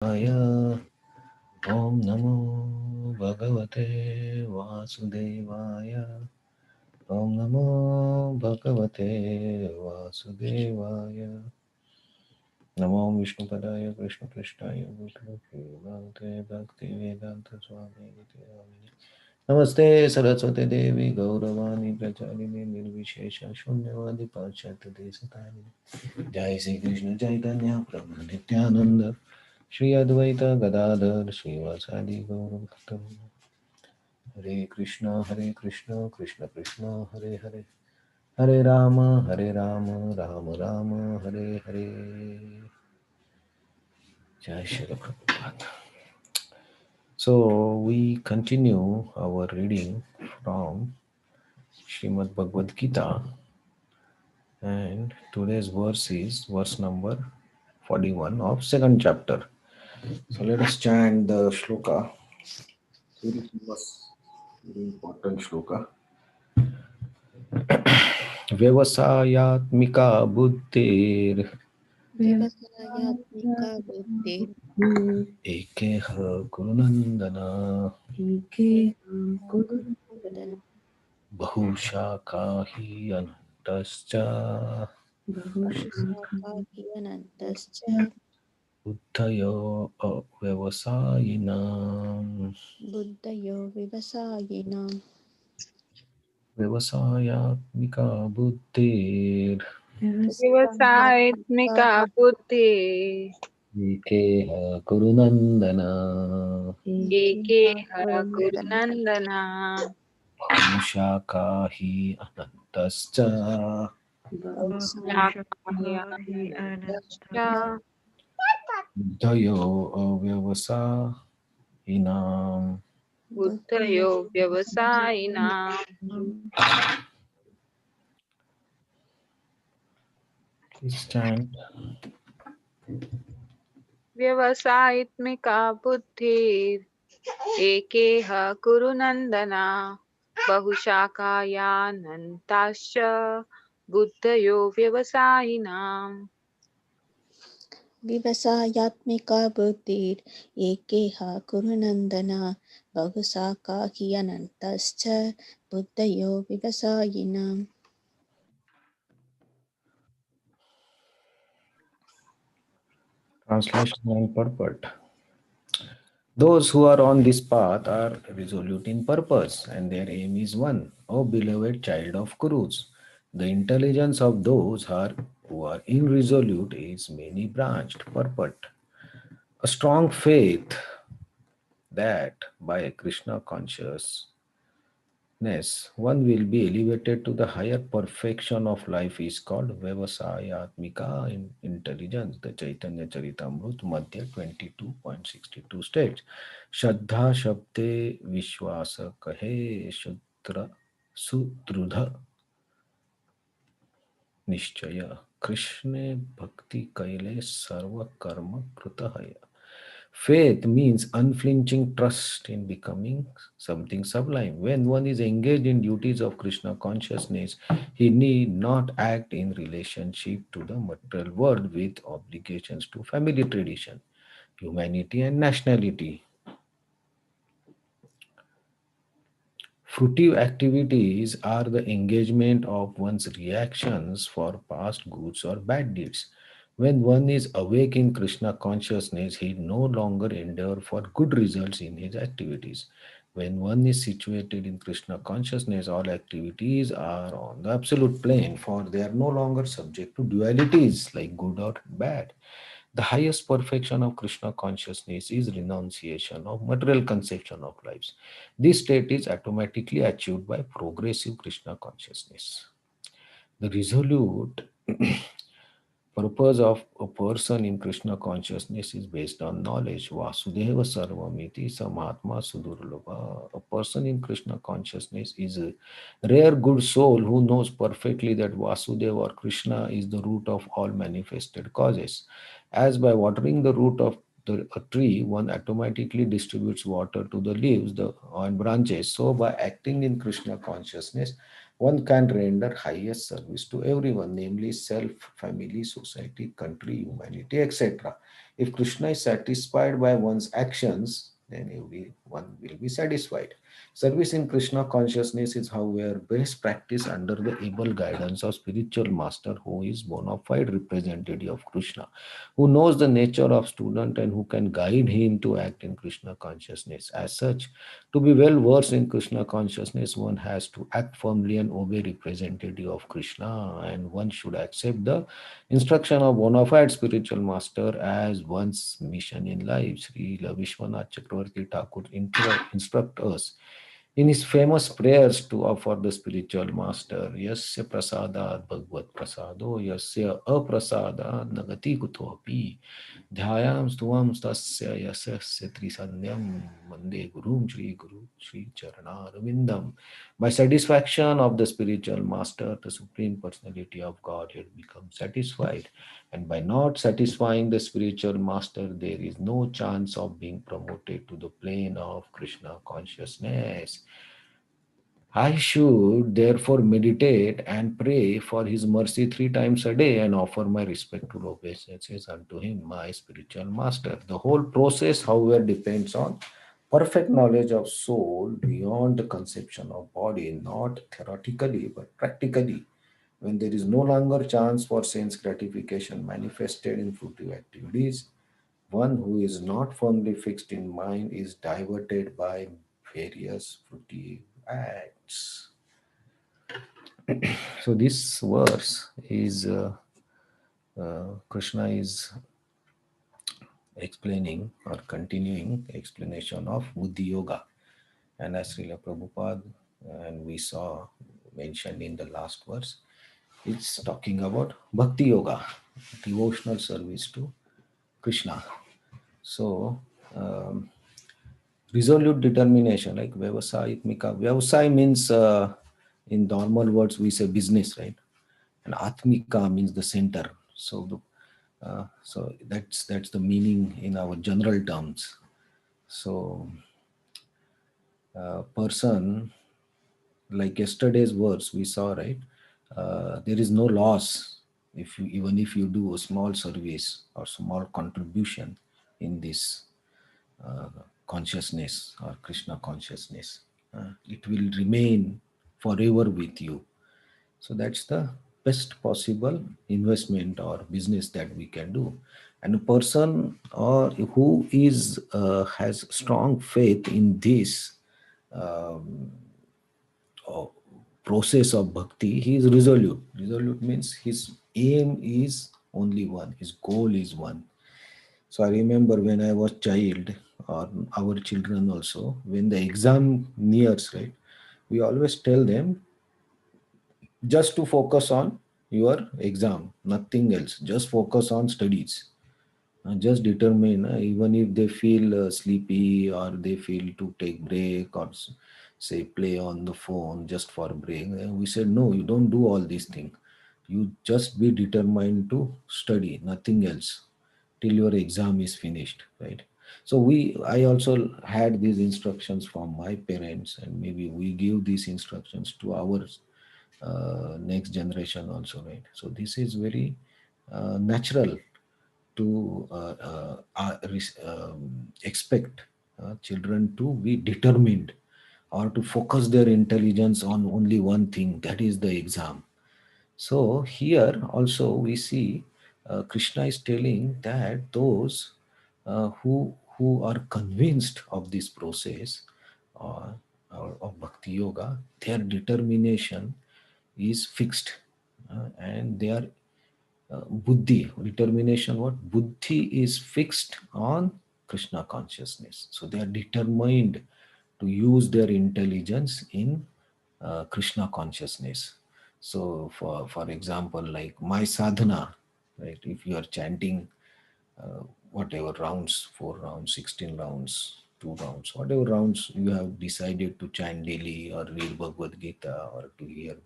Om Namo Bhagavate Vasudevaya. Om Namo Bhagavate Vasudevaya. Namo Vishnu Padaya Krishna Krishnaya Bhutale Bhakti Vedanta Swami Nityanamini. Namaste Saraswati Devi Gauravani Pracharine Nirvishesha Shunyavadi Pachat Desatani. Jai Sri Krishna Chaitanya Prabhu Nityananda Shri Advaita Gadadhar Srivasadi Gauravaktam. Hare Krishna Krishna Krishna Hare Hare Hare Rama Rama Rama Hare Hare. Jai Shri Prabhupada. So we continue our reading from Srimad Bhagavad Gita, and today's verse is verse number 41 of second chapter. So let us chant the shloka. Very famous, very important shloka. व्यवसायात्मिका बुद्धिर् व्यवसायात्मिका बुद्धिः एकेह कुरुनन्दन वदन बहुशाखा हि अनन्तश्च बहुशाखाह्यनन्तश्च बुद्धयो व्यवसायिनाम्. बुद्धयो व्यवसायिनां व्यवसायात्मिका बुद्धिर् व्यवसायात्मिका व्यवसायत्मिका बुद्धि एकेह कुरुनन्दन एकेह गुरुनन्दना बहुशाखा हि अनन्तश्च बहुशाखायनन्तश्च बुद्धयो अव्यवसायिनाम्. बुद्धयो व्यवसायिनां Please chant. व्यवसायत्मिका बुद्धि एकेह गुरुनन्दना बहुशाखायानन्ताश्च बुद्धयो व्यवसायिनाम् व्यवसायात्मिका बुद्धिर् एकेह कुरुनन्दना बहुशाखा ह्यनन्तश्च बुद्धयो व्यवसायिनाम् Translation and purport. Those who are on this path are resolute in purpose, and their aim is one. O beloved child of Kurus, the intelligence of those who are irresolute is many branched. Purport. A strong faith that by a Krishna consciousness one will be elevated to the higher perfection of life is called Vyavasayatmika in intelligence. The Chaitanya Charitamrut Madhya 22.62 states, Shraddha Shabde Vishwasa Kahe Shudra Sudrudha Nishchaya Krishna Bhakti Kaile Sarva Karma Krutahaya. Faith means unflinching trust in becoming something sublime. When one is engaged in duties of Krishna consciousness, he need not act in relationship to the material world with obligations to family tradition, humanity, and nationality. Fruitive activities are the engagement of one's reactions for past goods or bad deeds. When one is awake in Krishna consciousness, he no longer endure for good results in his activities. When one is situated in Krishna consciousness, all activities are on the absolute plane, for they are no longer subject to dualities like good or bad. The highest perfection of Krishna consciousness is renunciation of material conception of lives. This state is automatically achieved by progressive Krishna consciousness. The resolute purpose of a person in Krishna consciousness is based on knowledge. Vasudeva Sarvamiti Samatma Sudurlabha. A person in Krishna consciousness is a rare good soul who knows perfectly that Vasudeva or Krishna is the root of all manifested causes. As by watering the root of a tree, one automatically distributes water to the leaves and branches. So, by acting in Krishna consciousness, one can render highest service to everyone, namely self, family, society, country, humanity, etc. If Krishna is satisfied by one's actions, then everyone will be satisfied. Service in Krishna consciousness is, however, best practice under the able guidance of spiritual master who is bona fide representative of Krishna, who knows the nature of student and who can guide him to act in Krishna consciousness. As such, to be well versed in Krishna consciousness, one has to act firmly and obey representative of Krishna, and one should accept the instruction of bona fide spiritual master as one's mission in life. Sri Vishwanath Chakravarti Thakur instruct us in his famous prayers to offer the spiritual master, Yasya prasada bhagavad prasado, Yasya aprasada nagati kutopi, Dhyayam stuvam stasya yasasya trisanyam, Mande Gurum Shri Charana Ravindam. By satisfaction of the spiritual master, the Supreme Personality of Godhead becomes satisfied. And by not satisfying the spiritual master, there is no chance of being promoted to the plane of Krishna consciousness. I should therefore meditate and pray for his mercy 3 times a day and offer my respectful obeisances unto him, my spiritual master. The whole process, however, depends on perfect knowledge of soul beyond the conception of body, not theoretically but practically. When there is no longer chance for sense gratification manifested in fruitive activities, one who is not firmly fixed in mind is diverted by various fruitive acts. So this verse is Krishna is explaining or continuing explanation of Buddhi Yoga, and as Srila Prabhupada and we saw mentioned in the last verse, it's talking about Bhakti Yoga, devotional service to Krishna. So resolute determination, like Vyavasai means in normal words we say business, right? And Atmika means the center. So that's the meaning in our general terms. So person, like yesterday's verse we saw, right? There is no loss if you, even if you do a small service or small contribution in this uh, consciousness or Krishna consciousness. It will remain forever with you. So that's the best possible investment or business that we can do. And a person or who is has strong faith in this um, uh, process of bhakti, he is resolute. Resolute means his aim is only one, his goal is one. So I remember when I was child, or our children also, when the exam nears, right, we always tell them just to focus on your exam, nothing else. Just focus on studies. Just determine, even if they feel sleepy or they feel to take break or say play on the phone just for break. We said no, you don't do all these things. You just be determined to study, nothing else, till your exam is finished, right? So I also had these instructions from my parents, and maybe we give these instructions to our next generation also, right? So this is very natural to expect children to be determined or to focus their intelligence on only one thing, that is the exam. So here also we see Krishna is telling that those who are convinced of this process uh, of bhakti yoga, their determination is fixed, and they are buddhi, determination. What buddhi is fixed on Krishna consciousness. So they are determined to use their intelligence in Krishna consciousness. So for example, like my sadhana, right? If you are chanting whatever rounds, 4 rounds, 16 rounds, 2 rounds, whatever rounds you have decided to chant daily or read Bhagavad Gita or to hear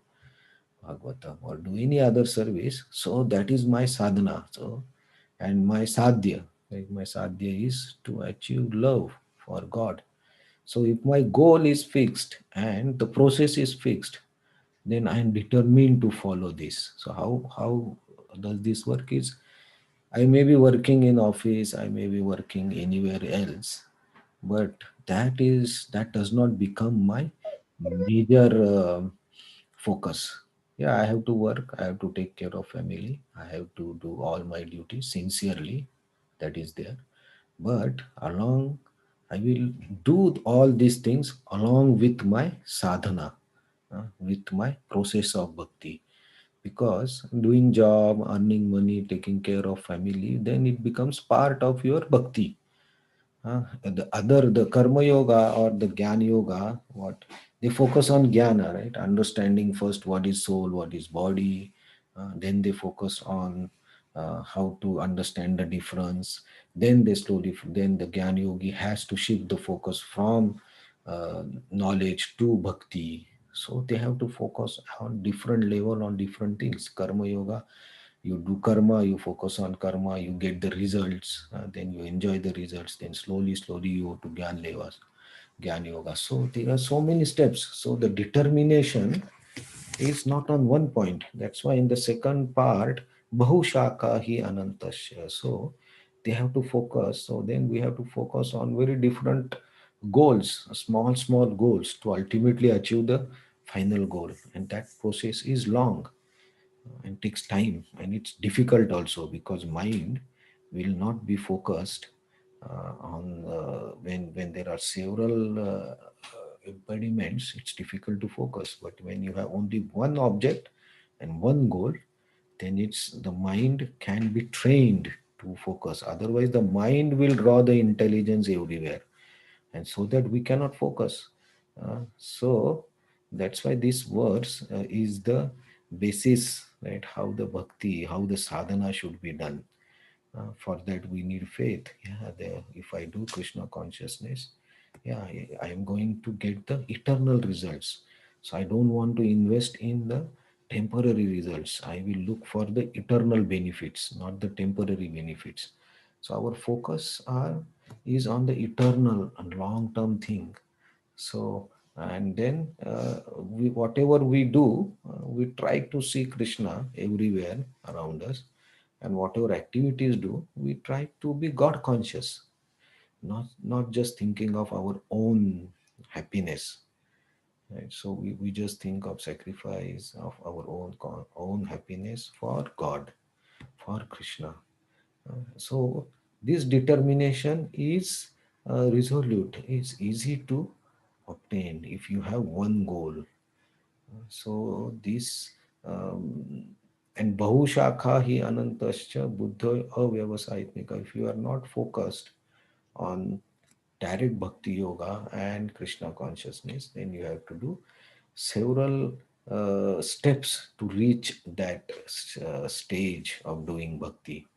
Bhagavatam or do any other service. So that is my sadhana. So, and my sadhya, like my sadhya is to achieve love for God. So if my goal is fixed and the process is fixed, then I am determined to follow this. So how does this work? Is I may be working in office, I may be working anywhere else, but that does not become my major focus. Yeah, I have to work, I have to take care of family, I have to do all my duties sincerely. That is there. But along, I will do all these things along with my sadhana, with my process of bhakti. Because doing job, earning money, taking care of family, then it becomes part of your bhakti. The karma yoga or the jnana yoga, what they focus on jnana, right? Understanding first what is soul, what is body. Then they focus on how to understand the difference. Then then the jnana yogi has to shift the focus from knowledge to bhakti. So they have to focus on different level on different things. Karma yoga, you do karma, you focus on karma, you get the results, then you enjoy the results, then slowly you go to gyan yoga. So there are so many steps, so the determination is not on one point. That's why in the second part, bahushaka hi anantasya. So they have to focus, so then we have to focus on very different goals, small goals, to ultimately achieve the final goal. And that process is long and takes time, and it's difficult also, because mind will not be focused on when there are several impediments. It's difficult to focus, but when you have only one object and one goal, then it's the mind can be trained to focus. Otherwise the mind will draw the intelligence everywhere, and so that we cannot focus. So that's why this verse is the basis, right? How the bhakti, how the sadhana should be done. For that we need faith. Yeah, if I do Krishna consciousness, yeah, I am going to get the eternal results. So I don't want to invest in the temporary results. I will look for the eternal benefits, not the temporary benefits. So our focus is on the eternal and long term thing. So, and then whatever we do, we try to see Krishna everywhere around us, and whatever activities do, we try to be God conscious, not just thinking of our own happiness. Right? So we just think of sacrifice of our own happiness for God, for Krishna. So this determination is resolute. It's easy to obtain if you have one goal. So this and bahushakha hi anantascha buddha avyavasayitmika. If you are not focused on direct bhakti yoga and Krishna consciousness, then you have to do several steps to reach that stage of doing bhakti.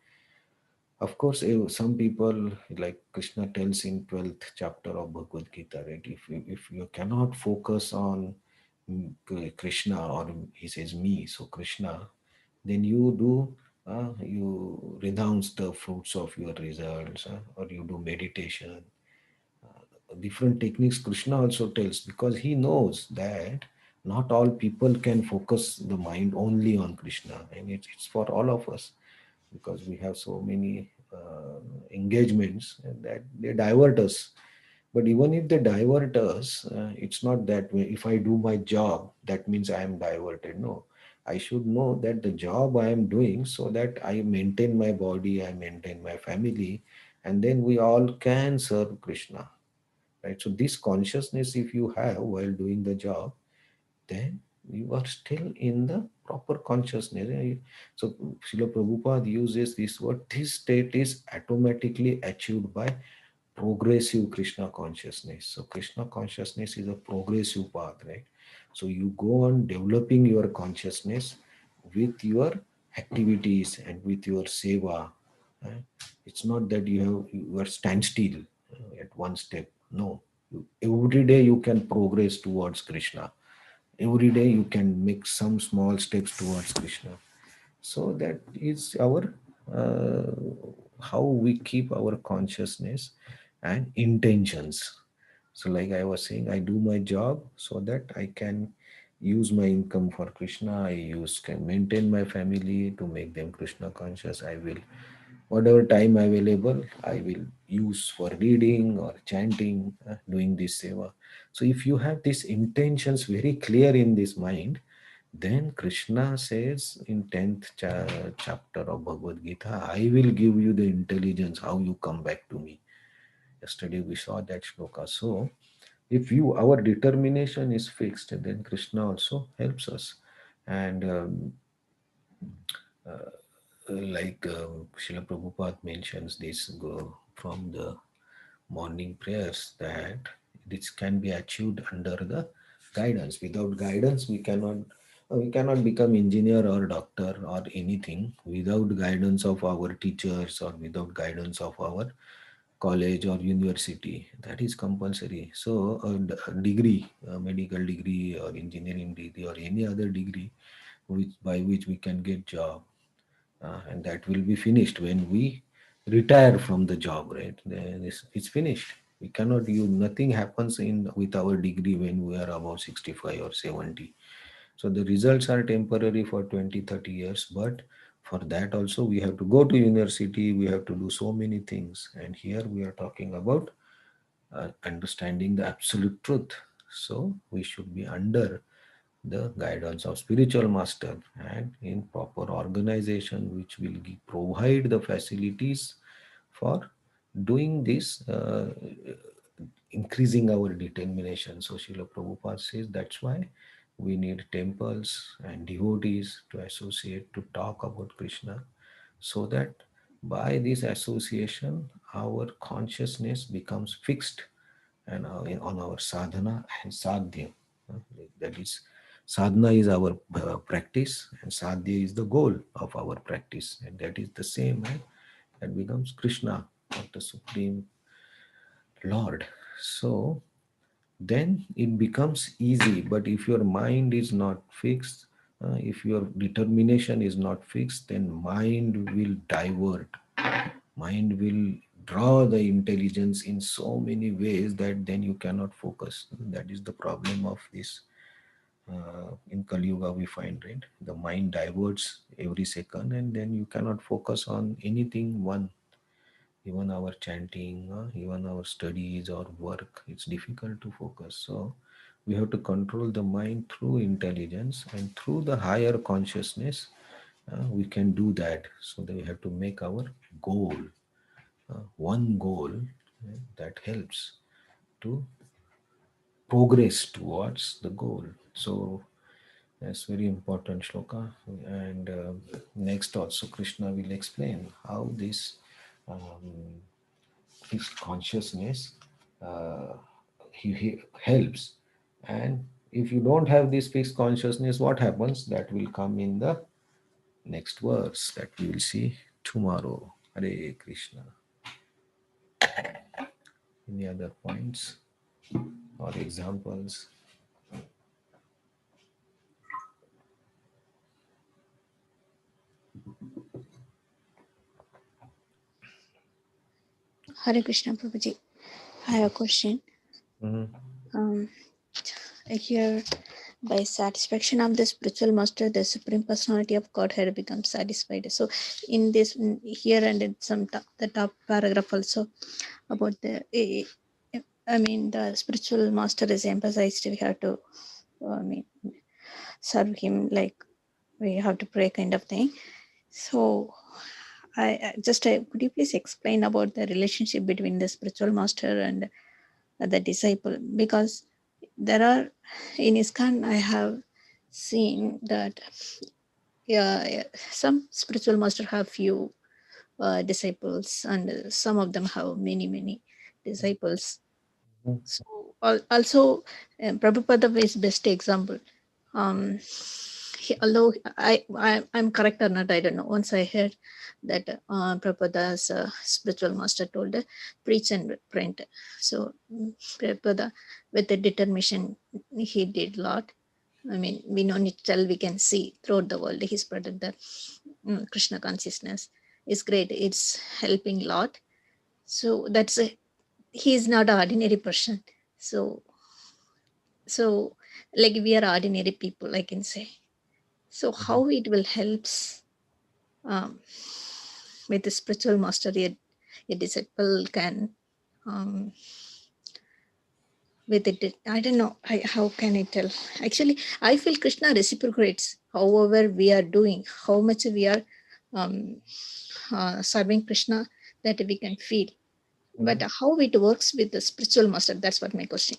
Of course, some people, like Krishna tells in 12th chapter of Bhagavad Gita, right? If you cannot focus on Krishna, or he says me, so Krishna, then you renounce the fruits of your results, or you do meditation, different techniques. Krishna also tells, because he knows that not all people can focus the mind only on Krishna, and it's for all of us, because we have so many engagements that they divert us. But even if they divert us, it's not that way. If I do my job, that means I am diverted. No, I should know that the job I am doing, so that I maintain my body, I maintain my family, and then we all can serve Krishna, right? So this consciousness, if you have while doing the job, then you are still in the proper consciousness. So Srila Prabhupada uses this word, this state is automatically achieved by progressive Krishna consciousness. So Krishna consciousness is a progressive path, right? So you go on developing your consciousness with your activities and with your seva. Right? It's not that you are standstill at one step. No, every day you can progress towards Krishna. Every day you can make some small steps towards Krishna. So that is our uh, how we keep our consciousness and intentions. So like I was saying, I do my job so that I can use my income for Krishna. I use can maintain my family to make them Krishna conscious. I will Whatever time available, I will use for reading or chanting, doing this seva. So if you have these intentions very clear in this mind, then Krishna says in 10th chapter of Bhagavad Gita, I will give you the intelligence how you come back to me. Yesterday we saw that shloka. So if you our determination is fixed, then Krishna also helps us. And like Srila Prabhupada mentions this from the morning prayers, that this can be achieved under the guidance. Without guidance, we cannot become engineer or doctor or anything without guidance of our teachers or without guidance of our college or university. That is compulsory. So a degree, a medical degree or engineering degree or any other degree by which we can get job, and that will be finished when we retire from the job, right? Then it's finished. We cannot use, nothing happens in with our degree when we are above 65 or 70. So the results are temporary for 20, 30 years, but for that also we have to go to university, we have to do so many things, and here we are talking about understanding the absolute truth. So we should be under the guidance of spiritual master and in proper organization which will provide the facilities for doing this, increasing our determination. So Srila Prabhupada says that's why we need temples and devotees to associate, to talk about Krishna, so that by this association our consciousness becomes fixed and on our sadhana and sadhya. That is, sadhana is our practice and sadhya is the goal of our practice, and that is the same, and that becomes Krishna or the Supreme Lord. So then it becomes easy. But if your mind is not fixed, if your determination is not fixed, then mind will divert. Mind will draw the intelligence in so many ways that then you cannot focus. That is the problem of this. In Kali Yuga, we find, right? The mind diverts every second, and then you cannot focus on anything one. Even our chanting, even our studies or work, it's difficult to focus. So we have to control the mind through intelligence and through the higher consciousness. We can do that. So we have to make our goal, one goal, that helps to progress towards the goal. So that's very important shloka. And next also Krishna will explain how this um, fixed consciousness uh, he helps. And if you don't have this fixed consciousness, what happens? That will come in the next verse that we will see tomorrow. Hare Krishna. Any other points or examples? Hare Krishna Prabhuji. I have a question. Mhm. Um, Here, by satisfaction of the spiritual master, the supreme personality of Godhead becomes satisfied. So, in this here and in the top paragraph also about I mean, the spiritual master is emphasized. We have to, I mean, serve him like we have to pray, kind of thing. So, I just could you please explain about the relationship between the spiritual master and the disciple? Because there are in ISKCON, I have seen that some spiritual master have few disciples, and some of them have many disciples. Mhm. So also, Prabhupada is best example. Um, although I'm correct or not, I don't know. Once I heard that Prabhupada's spiritual master told, preach and print. So Prabhupada, with the determination, he did lot. I mean, we don't need to tell, we can see throughout the world, he spread the Krishna consciousness. Is great. It's helping a lot. So that's a, he is not an ordinary person. So like we are ordinary people, I can say. So how it will helps? Um, with the spiritual master, a disciple can um, with it. I don't know. How can I tell? Actually, I feel Krishna reciprocates however we are doing, how much we are um, serving Krishna, that we can feel. But Mhm. how it works with the spiritual master, that's what my question.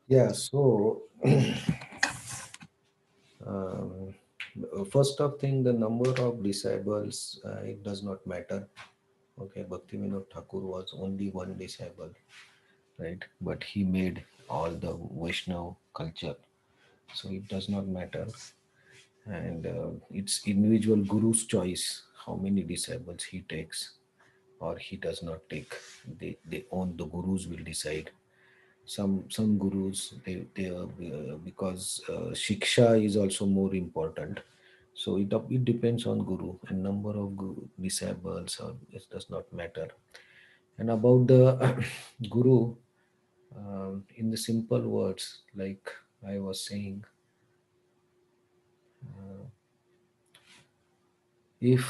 Yeah, so um, first of thing, the number of disciples, it does not matter. Okay, Bhaktivinoda Thakur was only one disciple, right? But he made all the Vaishnav culture, so it does not matter. And it's individual guru's choice how many disciples he takes or he does not take. They own, the gurus will decide. Some gurus, they because shiksha is also more important, so it depends on guru and number of disciples, it does not matter. And about the guru, in the simple words, like I was saying, if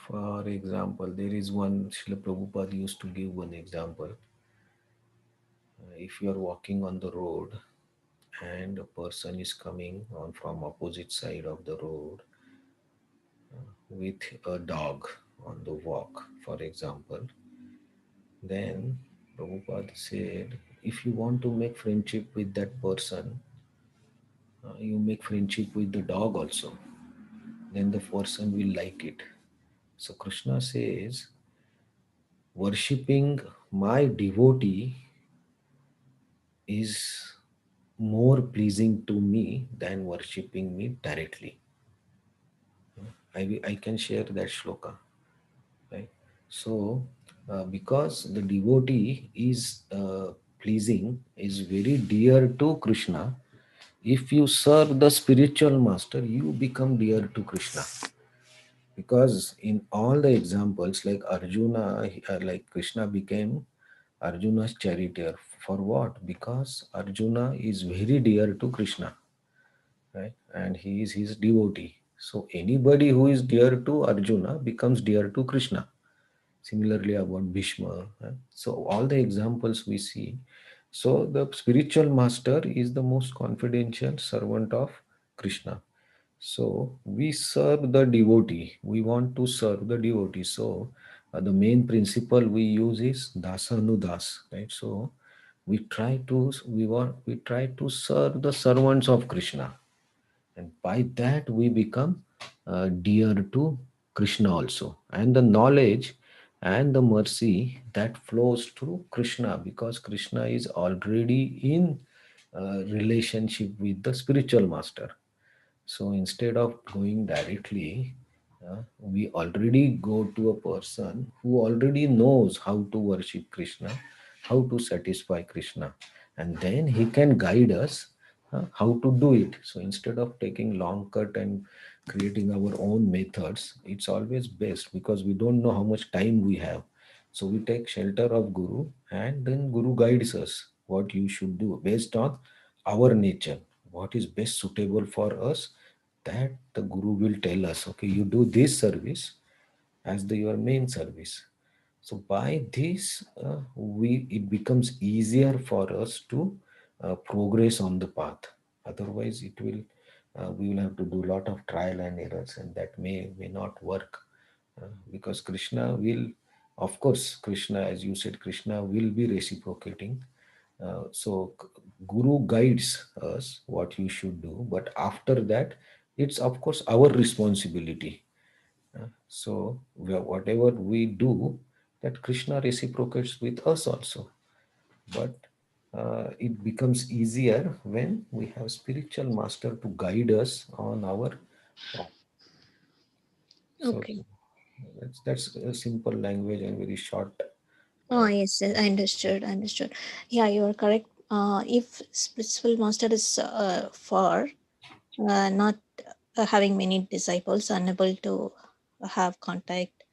for example there is one, Srila Prabhupada used to give one example. If you are walking on the road and a person is coming on from opposite side of the road with a dog on the walk, for example, then Prabhupada said, if you want to make friendship with that person, you make friendship with the dog also, then the person will like it. So Krishna says, worshipping my devotee is more pleasing to me than worshipping me directly. I can share that shloka, right? So, because the devotee is pleasing, is very dear to Krishna, if you serve the spiritual master, you become dear to Krishna. Because in all the examples, like Arjuna, like Krishna became Arjuna's charioteer. For what? Because Arjuna is very dear to Krishna, right? And he is his devotee. So anybody who is dear to Arjuna becomes dear to Krishna. Similarly about Bhishma. So all the examples we see. So the spiritual master is the most confidential servant of Krishna. So we serve the devotee. We want to serve the devotee. So the main principle we use is dasanudas, right? So we try to serve the servants of Krishna, and by that we become dear to Krishna also. And the knowledge and the mercy that flows through Krishna, because Krishna is already in relationship with the spiritual master. So instead of going directly, we already go to a person who already knows how to worship Krishna, how to satisfy Krishna, and then he can guide us how to do it. So instead of taking long cut and creating our own methods, it's always best because we don't know how much time we have. So we take shelter of Guru, and then Guru guides us what you should do based on our nature, what is best suitable for us, that the Guru will tell us, okay, you do this service as your main service. So by this, we it becomes easier for us to progress on the path. Otherwise, it will we will have to do a lot of trial and errors, and that may not work. Because Krishna will, of course, Krishna, as you said, Krishna will be reciprocating. Guru guides us what you should do, but after that, it's of course our responsibility. Whatever we do, that Krishna reciprocates with us also. But it becomes easier when we have spiritual master to guide us on our path. So Okay. that's a simple language and very short. Oh, yes, yes, I understood. I understood. Yeah, you are correct. If spiritual master is far, not having many disciples, unable to have contact,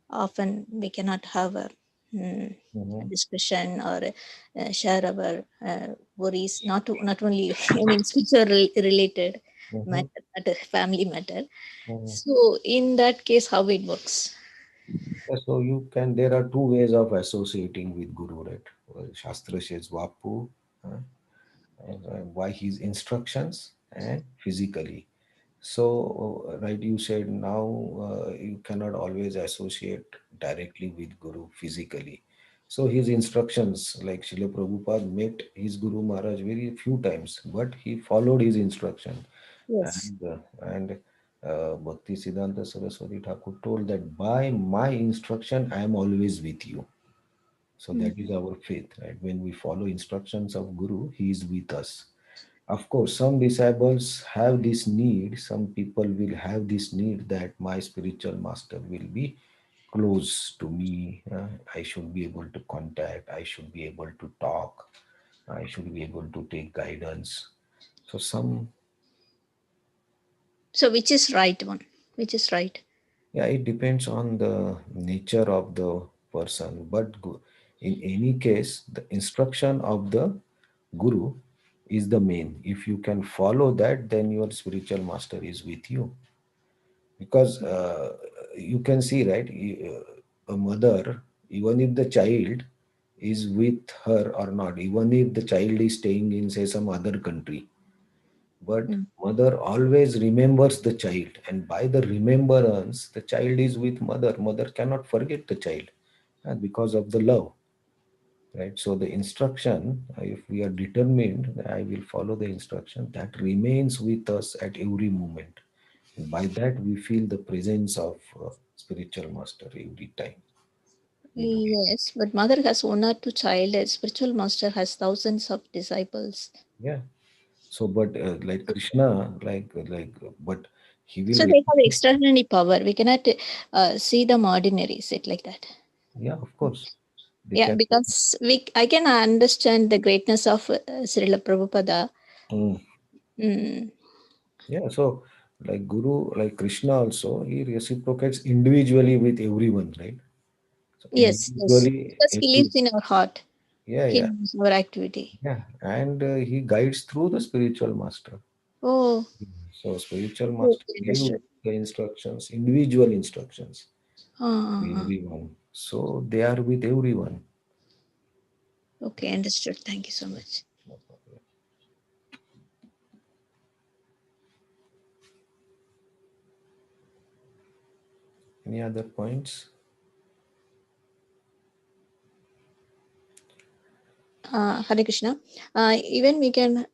often we cannot have mm, a Mhm. discussion or share our worries. Not only I mean spiritual related Mhm. matter. matter, family matter. Mhm. So in that case, how it works? Yeah, so you can, there are two ways of associating with Guru, right? Well, Shastra says Vapu, uh, and by his instructions, and physically. So, right, you said now you cannot always associate directly with Guru physically. So, his instructions, like Srila Prabhupada met his Guru Maharaj very few times, but he followed his instruction. Yes. And Bhakti Siddhanta Saraswati Thakur told that by my instruction, I am always with you. So, Mm. that is our faith, right? When we follow instructions of Guru, he is with us. Of course, some disciples have this need, some people will have this need that my spiritual master will be close to me. I should be able to contact, I should be able to talk, I should be able to take guidance. So, some, So which is right one? Which is right? yeah, it depends on the nature of the person. But in any case, the instruction of the Guru is the main. If you can follow that, then your spiritual master is with you. Because you can see, right, a mother, even if the child is with her or not, even if the child is staying in, say, some other country, but Mm. mother always remembers the child, and by the remembrance the child is with mother. Mother cannot forget the child, because of the love, right? So the instruction, if we are determined that I will follow the instruction, that remains with us at every moment. And by that, we feel the presence of spiritual master every time we do. Yes, but mother has one or two child. A spiritual master has thousands of disciples. Yeah. So, but like Krishna, but he will. So they have extraordinary power. We cannot see them ordinary. Sit like that. Yeah, of course, they Yeah, can. because I can understand the greatness of Srila Prabhupada. Mm. Mm. Yeah. So, like Guru, like Krishna, also he reciprocates individually with everyone, right? So Yes, yes. individually, Because he lives in our heart. yeah, He yeah, knows our activity. yeah, and he guides through the spiritual master. Oh, So spiritual master okay, gave understood. the instructions, individual instructions to Uh, everyone. So they are with everyone. okay, understood. Thank you so much. No problem. Any other points? Hare Krishna. Even we can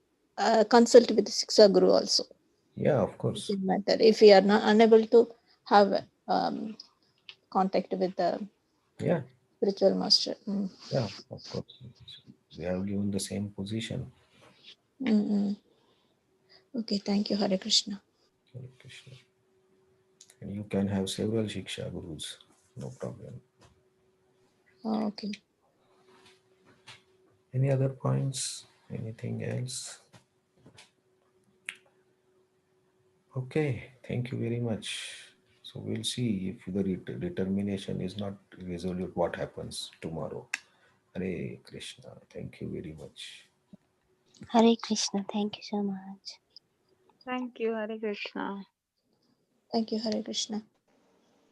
consult with Siksha Guru also. Yeah, of It course. doesn't matter if we are not unable to have contact with the Yeah, spiritual master. Mm. yeah, of course. We have given the same position. Mm-mm. Okay, thank you, Hare Krishna. Hare Krishna. And you can have several Shiksha Gurus. No problem. Okay. Any other points? Anything else? Okay, thank you very much. So we'll see if the determination is not resolved, what happens tomorrow. Hare Krishna. Thank you very much. Hare Krishna. Thank you so much. Thank you, Hare Krishna. Thank you, Hare Krishna.